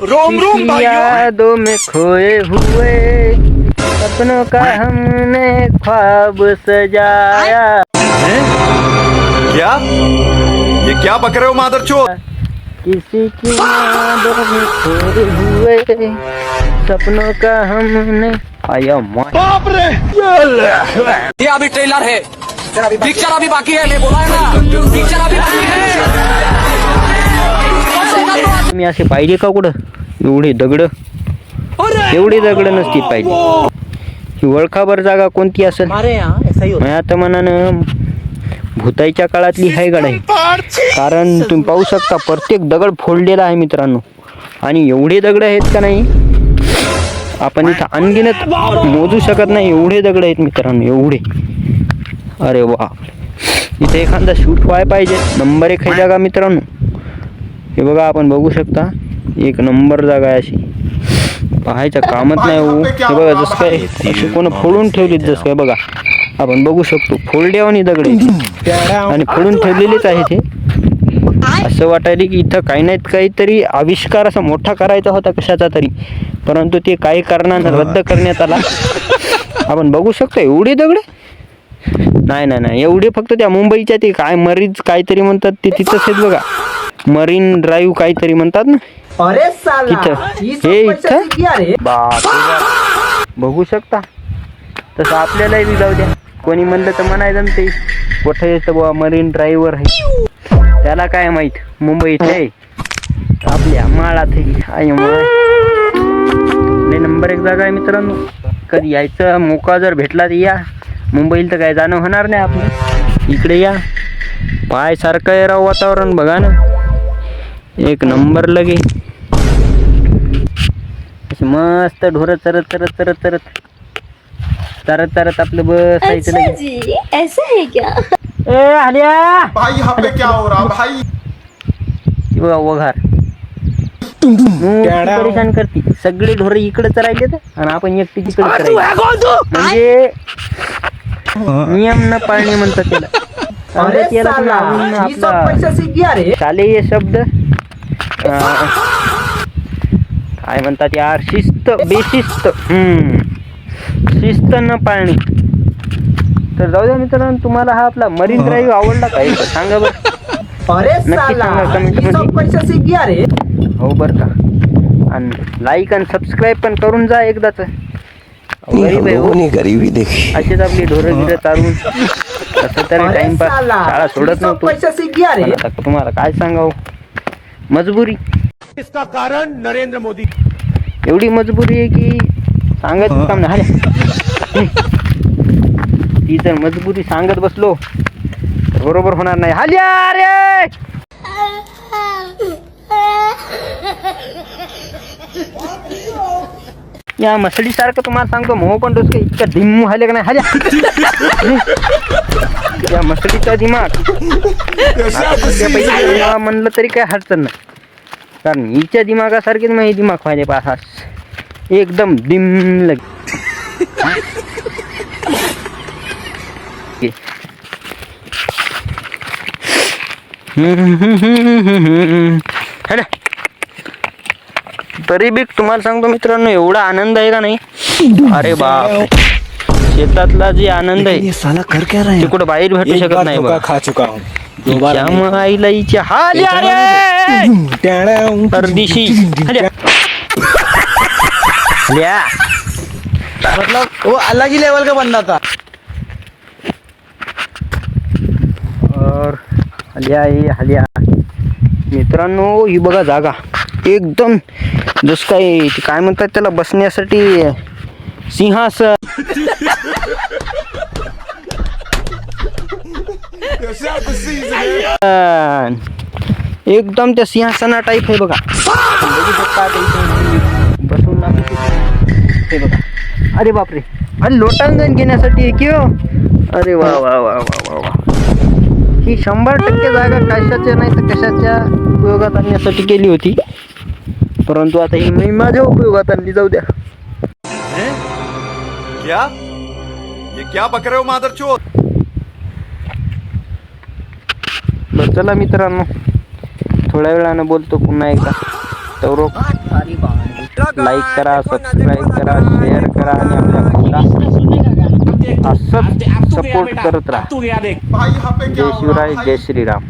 Rome Rome यादों में खोए हुए सपनों का हमने ख्वाब सजाया। क्या ये क्या बक रहे हो मादरचोद? किसी की यादों में खोए हुए सपनों का हमने आया बाप रे। ये अभी ट्रेलर है, पिक्चर अभी बाकी है। मैं बोला है ना, पिक्चर अभी बाकी है। मी असे पाहिजे का कुठं एवढे दगड? एवढी दगड नसती पाहिजे. ही ओळखाबर जागा कोणती असेल? माझ्या तर मनानं भूताईच्या काळातली आहे गड आहे. कारण तुम्ही पाहू शकता प्रत्येक दगड फोडलेला आहे मित्रांनो. आणि एवढे दगड आहेत का नाही आपण इथं अनगिनत मोजू शकत नाही. एवढे दगड आहेत मित्रांनो, एवढे. अरे वा, इथे एखादा शूट व्हाय पाहिजे. नंबर 1 आहे जागा मित्रांनो. हे बघा आपण बघू शकता, एक नंबर जागा आहे अशी. पाहायचं कामच नाही हो. हे बघा जसं काय अशी कोण फोडून ठेवलीत जसं काय बघा आपण बघू शकतो. फोल्डेवानी दगड आणि फोडून ठेवलेलेच आहे ते. असं वाटायला की इथं काही नाहीत काहीतरी आविष्कार असा मोठा करायचा होता कशाचा तरी, परंतु ते काही कारणानं रद्द करण्यात आला. आपण बघू शकतो एवढी दगड. नाही एवढे फक्त त्या मुंबईच्या ते काय मरीज काहीतरी म्हणतात ते तिथंच आहेत बघा. मरीन ड्राईव्ह काहीतरी म्हणतात ना तिथं. हे इथं बाप बघू शकता. तसं आपल्यालाही जाऊ द्या. कोणी म्हणलं तर म्हणायचं ते कुठं येतं बुवा मरीन ड्राईव्हवर आहे. त्याला काय माहीत मुंबईत आहे आपल्या माळात आहे. नंबर 1 जागा आहे मित्रांनो. कधी यायचं मोका जर भेटला तर या. मुंबईला तर काय जाणं होणार नाही आपलं. इकडे या. पाय सारखं आहे राव वातावरण बघा ना. एक नंबर लगे. मस्त ढोरं चरत आपलं बसायचं लगे. ऐसा है क्या? ए आलिया भाई यहाँ पे क्या हो रहा भाई? वघार परेशान करते. सगळे ढोरं इकडे चरायले आणि आपण एकटी तिकडे चरायला. म्हणजे नियम न पाळणे म्हणतात त्याला. आपला शालेय शब्द काय म्हणतात यार, शिस्त बेशिस्त. शिस्त न पाळणे. तर जाऊ द्या मित्रांनो, तुम्हाला हा आपला मरीन ड्राईव्ह आवडला का सांगा बरं. नक्की सांगा कमेंट मध्ये. हो बरं का. आणि लाईक आणि सबस्क्राईब पण करून जा एकदाच. गरीब आहे हो. गरीबी देखी असेच आपली ढोरं गिरं चालवून कसं तरी टाइमपास. शाळा सोडत नव्हतो. आता तुम्हाला काय सांगावं, मजबुरी. इसका कारण नरेंद्र मोदी. एवढी मजबुरी आहे की सांगायचं काम नाही. ती जर मजबुरी सांगत बसलो तर बरोबर होणार नाही. हाल्या रे या मसळी सारखं तुम्हाला सांगतो मोह पण डोसके इतका धिम्मू हाले का नाही. हाल्या या मसळीचा दिमाग म्हणलं तरी काय अडचण नाही. कारण हिच्या दिमागासारखीच मग हे दिमाग व्हायले पाहा एकदम डिम लगे. तरी बी तुम्हाला सांगतो मित्रांनो एवढा आनंद आहे का नाही. अरे बाप, शेतातला जे आनंद आहे साला कर क्या रहा है? ते कुठं बाहेर भेटू शकत नाही बघा. खा चुका हूँ. त्यामुळे आईला हिच्या परदेशी मतलब वो अलग ही लेवल का बंदा था. और हल्या मित्रांनो ही बघा जागा एकदम जस काय म्हणतात त्याला बसण्यासाठी सिंहासन. एकदम त्या सिंहासना टाईप आहे बघा. बसून हे बघा. अरे बापरे, अरे लोटांगण घेण्यासाठी की हो. अरे वा वा वा वा वा. ही 100% जागा कशाच्या नाही तर कशाच्या उपयोगात आणण्यासाठी केली होती, परंतु आता ही मी माझ्या उपयोगात आणली. जाऊ द्या. क्या ये क्या बक रहे हो मादरचोद? चला मित्रांनो, थोड्या वेळानं बोलतो पुन्हा एकदा. तर लाईक करा, सबस्क्राईब करा, शेअर करा आणि आपल्या भाऊला असंच सपोर्ट करत राहा. भाई यहाँ पे क्या जय हो रहा शिवराय, भाई? जय श्रीराम.